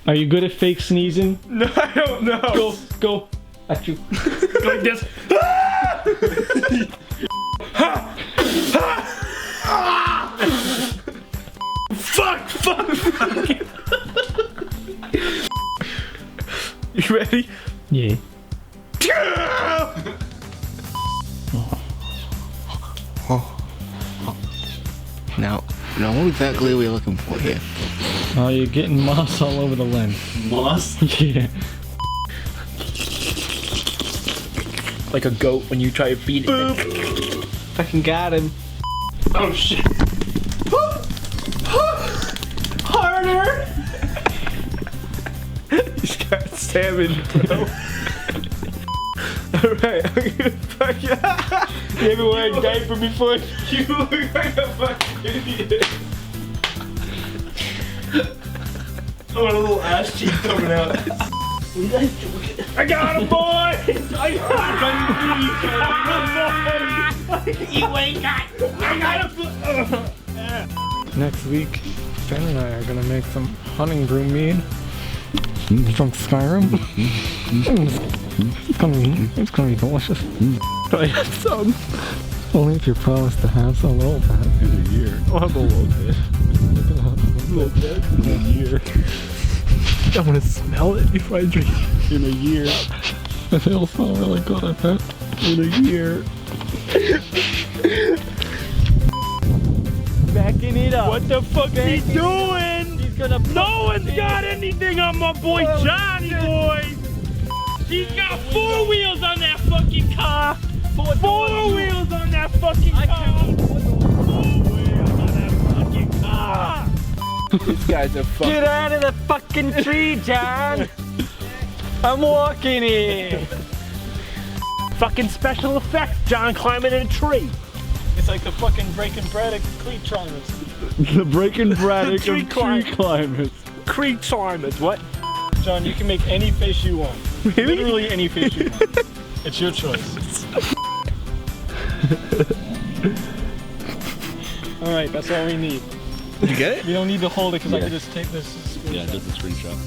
Are you good at fake sneezing? No, I don't know. Go. At you. Go like this. Fuck. You ready? Yeah. Now, what exactly are we looking for here? Oh, you're getting moss all over the lens. Moss? Yeah. Like a goat when you try to feed it. Boop. Fucking got him. Oh shit. Harder! He's got salmon, bro. Alright, I'm gonna fuck you. You ever wear a diaper before? You look like a fucking idiot. Oh, a little ass cheek coming out. I got him, boy! I got him! You ain't got I got him! Next week, Ben and I are gonna make some hunting broom mead from Skyrim. It's gonna be delicious. I have some. Only if you promise to have some little bit in a year. I'll have a little bit. In a year. I want to smell it before I drink it. In a year. It'll smell really good, I bet. In a year. Backing it up. What the fuck is he doing? He's gonna. No one's got anything on my boy Johnny, boy! He's got 4 wheels on that fucking car! 4 wheels on that fucking car! 4 wheels on that fucking car! These guys are fucking... Get out of the fucking tree, John! I'm walking here! Fucking special effects, John climbing in a tree! It's like the fucking Breaking Braddock Creek climbers. The Breaking Braddock Tree of tree climbers. Creek climbers, what? John, you can make any face you want. Really? Literally any face you want. It's your choice. Alright, that's all we need. You get it? We don't need to hold it because I can just take this. Yeah, just a screenshot.